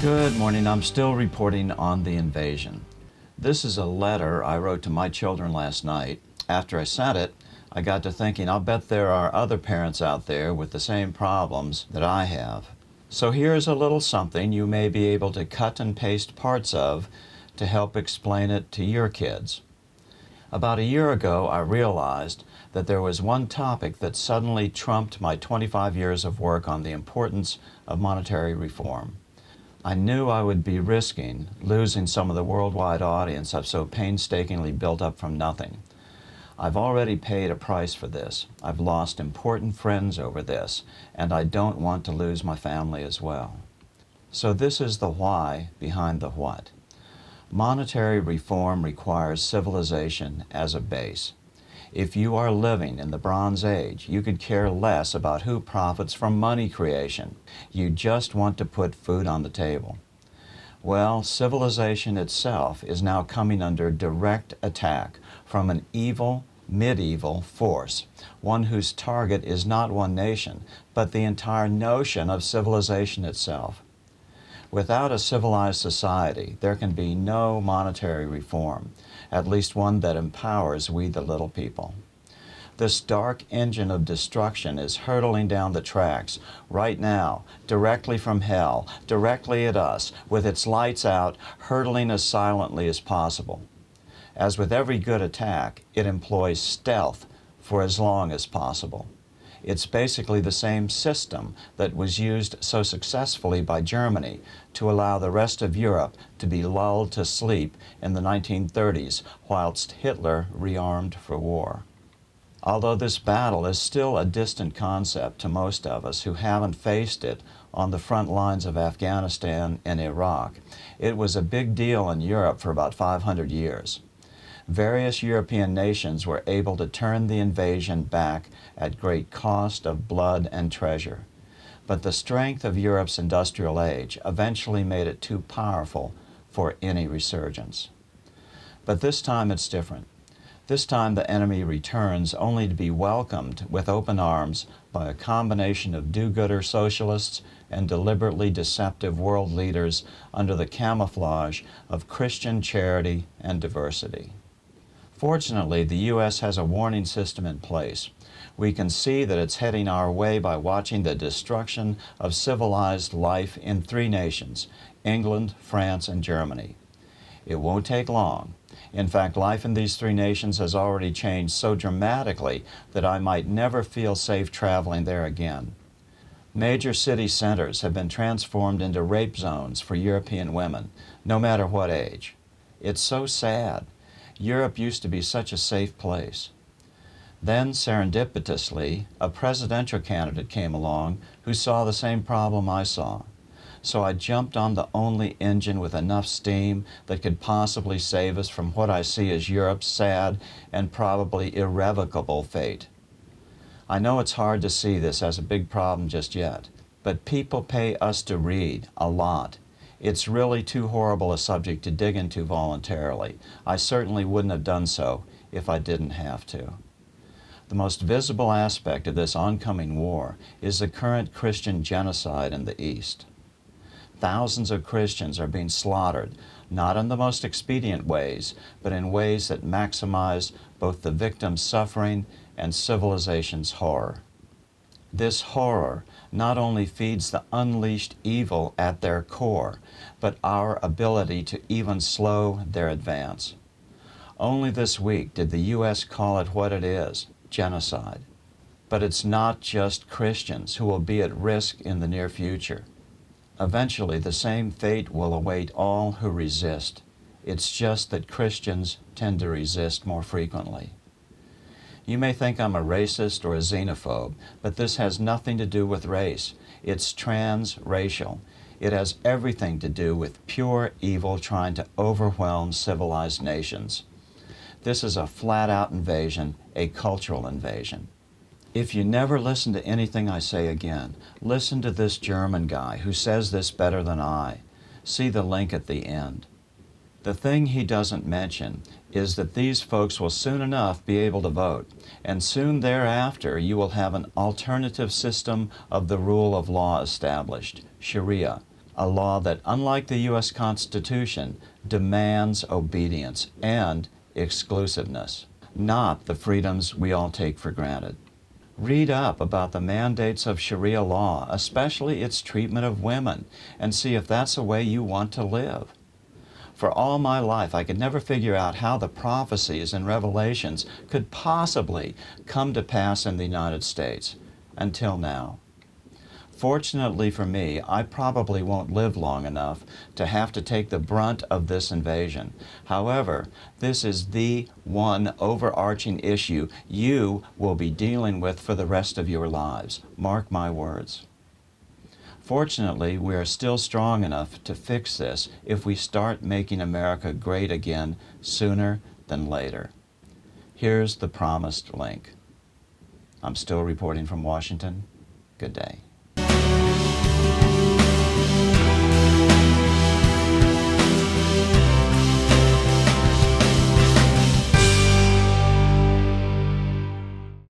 Good morning. I'm still reporting on the invasion. This is a letter I wrote to my children last night. After I sent it, I got to thinking, I'll bet there are other parents out there with the same problems that I have. So here's a little something you may be able to cut and paste parts of to help explain it to your kids. About a year ago, I realized that there was one topic that suddenly trumped my 25 years of work on the importance of monetary reform. I knew I would be risking losing some of the worldwide audience I've so painstakingly built up from nothing. I've already paid a price for this. I've lost important friends over this, and I don't want to lose my family as well. So this is the why behind the what. Monetary reform requires civilization as a base. If you are living in the Bronze Age, you could care less about who profits from money creation. You just want to put food on the table. Well, civilization itself is now coming under direct attack from an evil, medieval force, one whose target is not one nation, but the entire notion of civilization itself. Without a civilized society, there can be no monetary reform, at least one that empowers we the little people. This dark engine of destruction is hurtling down the tracks right now, directly from hell, directly at us, with its lights out, hurtling as silently as possible. As with every good attack, it employs stealth for as long as possible. It's basically the same system that was used so successfully by Germany to allow the rest of Europe to be lulled to sleep in the 1930s whilst Hitler rearmed for war. Although this battle is still a distant concept to most of us who haven't faced it on the front lines of Afghanistan and Iraq, it was a big deal in Europe for about 500 years. Various European nations were able to turn the invasion back at great cost of blood and treasure. But the strength of Europe's industrial age eventually made it too powerful for any resurgence. But this time it's different. This time the enemy returns only to be welcomed with open arms by a combination of do-gooder socialists and deliberately deceptive world leaders under the camouflage of Christian charity and diversity. Fortunately, the U.S. has a warning system in place. We can see that it's heading our way by watching the destruction of civilized life in three nations, England, France, and Germany. It won't take long. In fact, life in these three nations has already changed so dramatically that I might never feel safe traveling there again. Major city centers have been transformed into rape zones for European women, no matter what age. It's so sad. Europe used to be such a safe place. Then, serendipitously, a presidential candidate came along who saw the same problem I saw. So I jumped on the only engine with enough steam that could possibly save us from what I see as Europe's sad and probably irrevocable fate. I know it's hard to see this as a big problem just yet, but people pay us to read a lot. It's really too horrible a subject to dig into voluntarily. I certainly wouldn't have done so if I didn't have to. The most visible aspect of this oncoming war is the current Christian genocide in the East. Thousands of Christians are being slaughtered, not in the most expedient ways, but in ways that maximize both the victim's suffering and civilization's horror. This horror not only feeds the unleashed evil at their core, but our ability to even slow their advance. Only this week did the U.S. call it what it is, genocide. But it's not just Christians who will be at risk in the near future. Eventually, the same fate will await all who resist. It's just that Christians tend to resist more frequently. You may think I'm a racist or a xenophobe, but this has nothing to do with race. It's transracial. It has everything to do with pure evil trying to overwhelm civilized nations. This is a flat-out invasion, a cultural invasion. If you never listen to anything I say again, listen to this German guy who says this better than I. See the link at the end. The thing he doesn't mention is that these folks will soon enough be able to vote, and soon thereafter you will have an alternative system of the rule of law established, Sharia, a law that, unlike the U.S. Constitution, demands obedience and exclusiveness, not the freedoms we all take for granted. Read up about the mandates of Sharia law, especially its treatment of women, and see if that's the way you want to live. For all my life, I could never figure out how the prophecies and revelations could possibly come to pass in the United States, until now. Fortunately for me, I probably won't live long enough to have to take the brunt of this invasion. However, this is the one overarching issue you will be dealing with for the rest of your lives. Mark my words. Fortunately, we are still strong enough to fix this if we start making America great again sooner than later. Here's the promised link. I'm still reporting from Washington. Good day.